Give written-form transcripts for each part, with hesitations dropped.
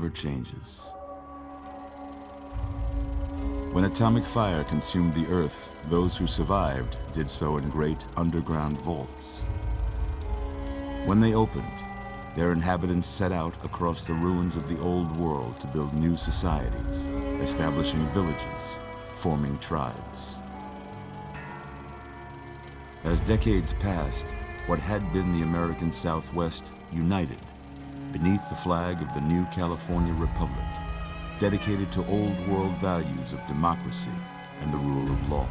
never changes. When atomic fire consumed the Earth, those who survived did so in great underground vaults. When they opened, their inhabitants set out across the ruins of the old world to build new societies, establishing villages, forming tribes. As decades passed, what had been the American Southwest united beneath the flag of the new California Republic, dedicated to old world values of democracy and the rule of law.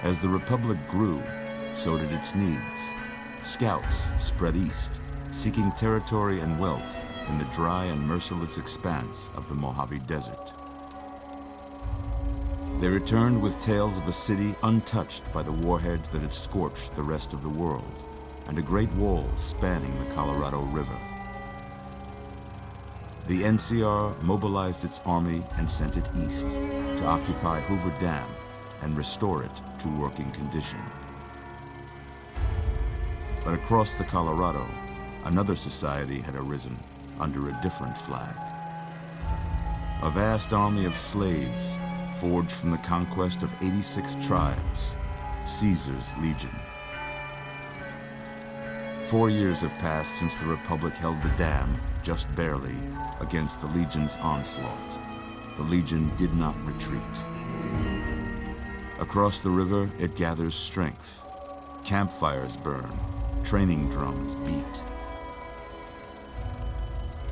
As the Republic grew, so did its needs. Scouts spread east, seeking territory and wealth in the dry and merciless expanse of the Mojave Desert. They returned with tales of a city untouched by the warheads that had scorched the rest of the world, and a great wall spanning the Colorado River. The NCR mobilized its army and sent it east to occupy Hoover Dam and restore it to working condition. But across the Colorado, another society had arisen under a different flag. A vast army of slaves forged from the conquest of 86 tribes, Caesar's Legion. 4 years have passed since the Republic held the dam, just barely, against the Legion's onslaught. The Legion did not retreat. Across the river, it gathers strength. Campfires burn, training drums beat.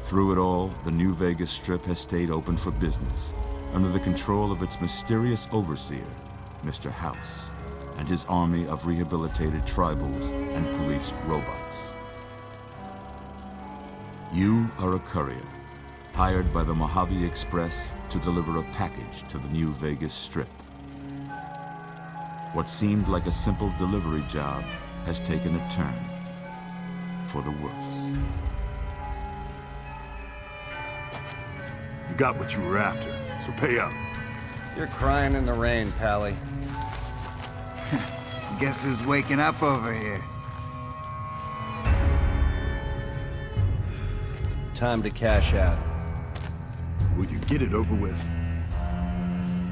Through it all, the New Vegas Strip has stayed open for business, under the control of its mysterious overseer, Mr. House, and his army of rehabilitated tribals and police robots. You are a courier, hired by the Mojave Express to deliver a package to the New Vegas Strip. What seemed like a simple delivery job has taken a turn for the worse. You got what you were after, so pay up. You're crying in the rain, Pally. Guess who's waking up over here? Time to cash out. Will you get it over with?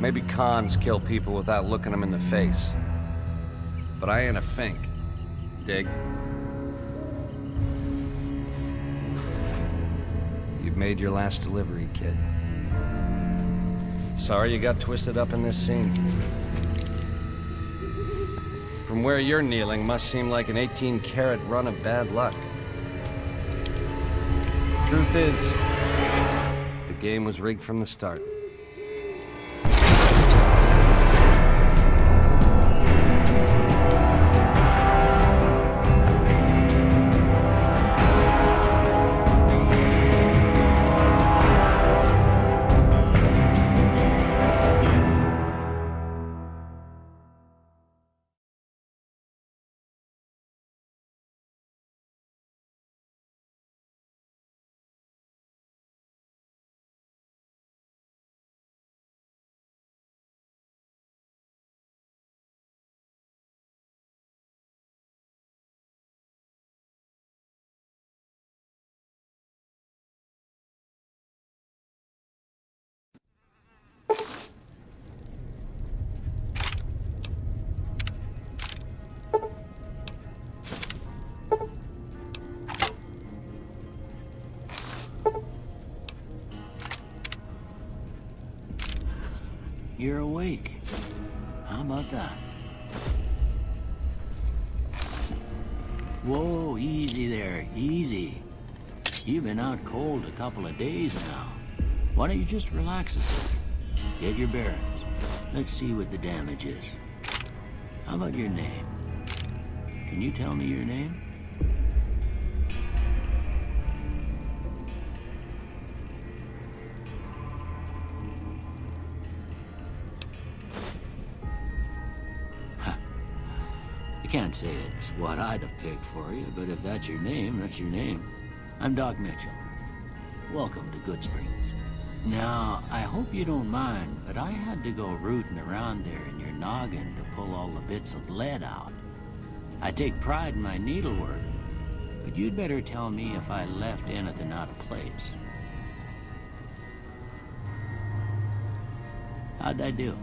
Maybe cons kill people without looking them in the face. But I ain't a fink. Dig? You've made your last delivery, kid. Sorry you got twisted up in this scene. From where you're kneeling must seem like an 18-carat run of bad luck. Truth is, the game was rigged from the start. You're awake. How about that? Whoa, easy there, easy. You've been out cold a couple of days now. Why don't you just relax a second? Get your bearings. Let's see what the damage is. How about your name? Can you tell me your name? I can't say it's what I'd have picked for you, but if that's your name, that's your name. I'm Doc Mitchell. Welcome to Good Springs. Now, I hope you don't mind, but I had to go rooting around there in your noggin to pull all the bits of lead out. I take pride in my needlework, but you'd better tell me if I left anything out of place. How'd I do?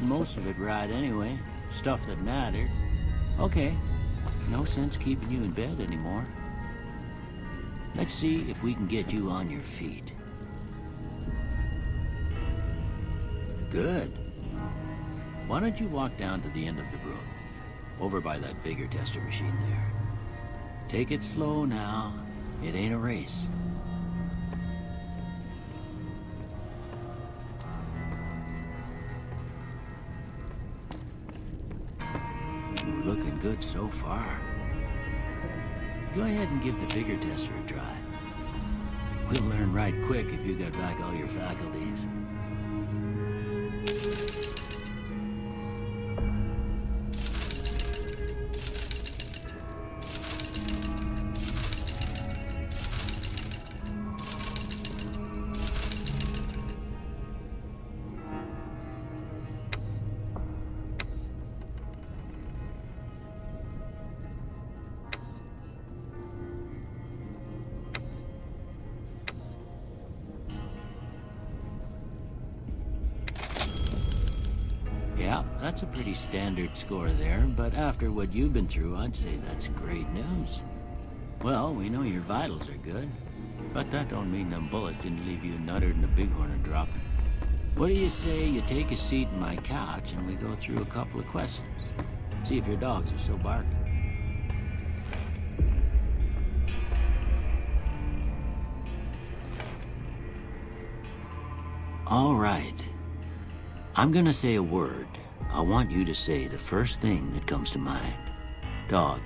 Most of it right anyway. Stuff that mattered. Okay. No sense keeping you in bed anymore. Let's see if we can get you on your feet. Good. Why don't you walk down to the end of the room? Over by that vigor tester machine there. Take it slow now. It ain't a race. Looking good so far. Go ahead and give the vigor tester a try. We'll learn right quick if you got back all your faculties. Yeah, that's a pretty standard score there, but after what you've been through, I'd say that's great news. Well, we know your vitals are good, but that don't mean them bullets didn't leave you nuttered and a bighorn are dropping. What do you say you take a seat in my couch and we go through a couple of questions? See if your dogs are still barking. All right. I'm gonna say a word. I want you to say the first thing that comes to mind. Dog.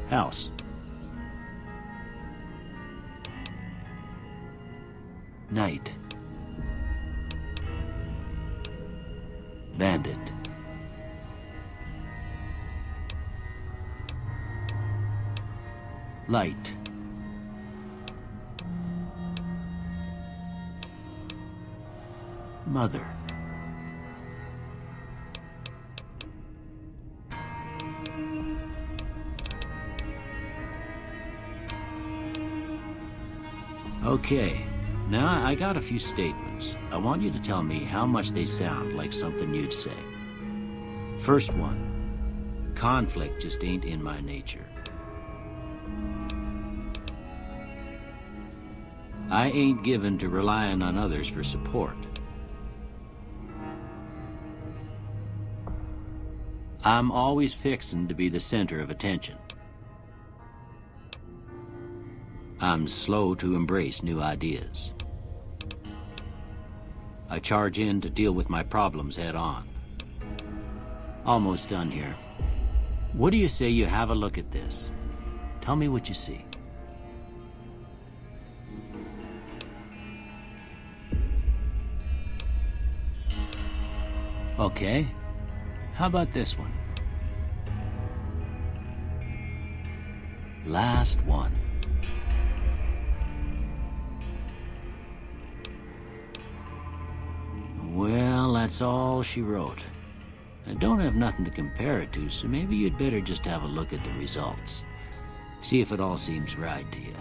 House. Night. Bandit. Light. Mother. Okay, now I got a few statements. I want you to tell me how much they sound like something you'd say. First one, conflict just ain't in my nature. I ain't given to relying on others for support. I'm always fixin' to be the center of attention. I'm slow to embrace new ideas. I charge in to deal with my problems head on. Almost done here. What do you say you have a look at this? Tell me what you see. Okay. How about this one? Last one. Well, that's all she wrote. I don't have nothing to compare it to, so maybe you'd better just have a look at the results. See if it all seems right to you.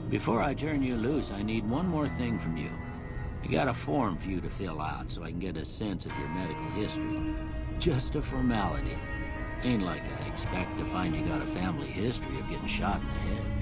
Before I turn you loose, I need one more thing from you. I got a form for you to fill out so I can get a sense of your medical history. Just a formality. Ain't like I expect to find you got a family history of getting shot in the head.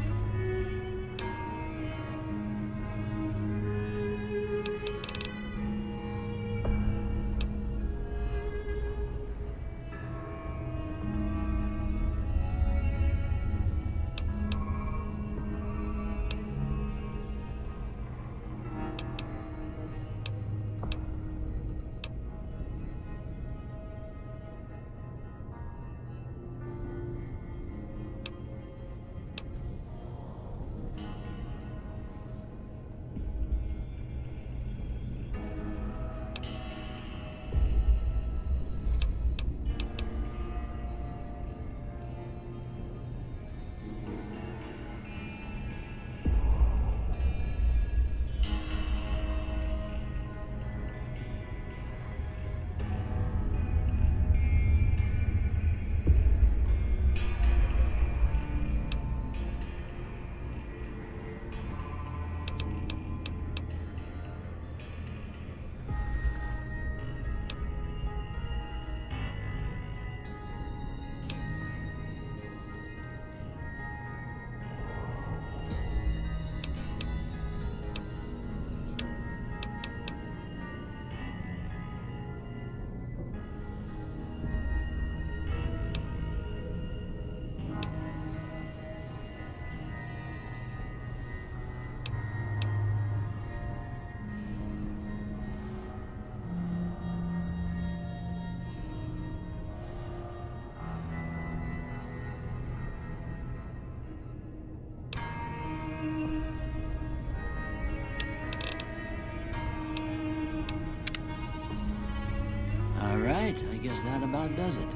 All right, I guess that about does it.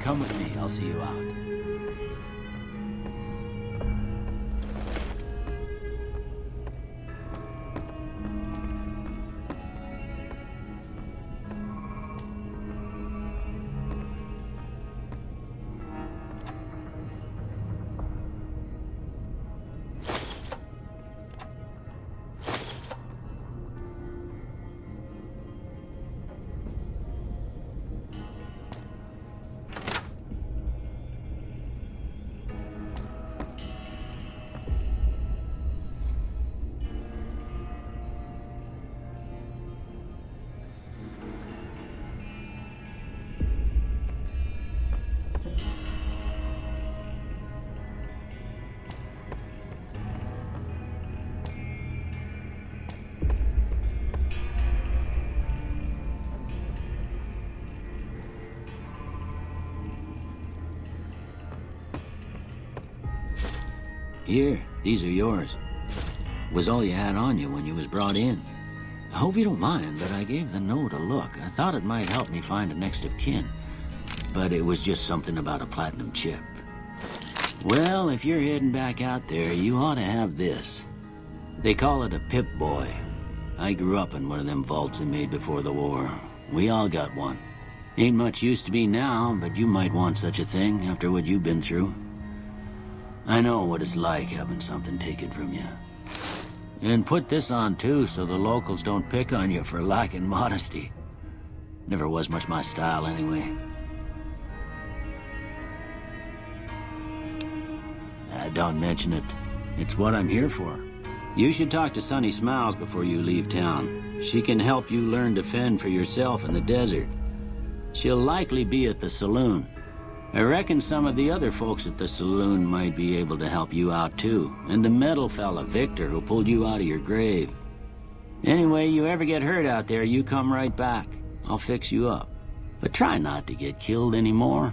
Come with me, I'll see you out. Here, these are yours. Was all you had on you when you was brought in. I hope you don't mind, but I gave the note a look. I thought it might help me find a next of kin. But it was just something about a platinum chip. Well, if you're heading back out there, you ought to have this. They call it a Pip-Boy. I grew up in one of them vaults they made before the war. We all got one. Ain't much use to me now, but you might want such a thing after what you've been through. I know what it's like having something taken from you. And put this on too, so the locals don't pick on you for lacking modesty. Never was much my style anyway. Don't mention it. It's what I'm here for. You should talk to Sunny Smiles before you leave town. She can help you learn to fend for yourself in the desert. She'll likely be at the saloon. I reckon some of the other folks at the saloon might be able to help you out too. And the metal fella, Victor, who pulled you out of your grave. Anyway, you ever get hurt out there, you come right back. I'll fix you up. But try not to get killed anymore.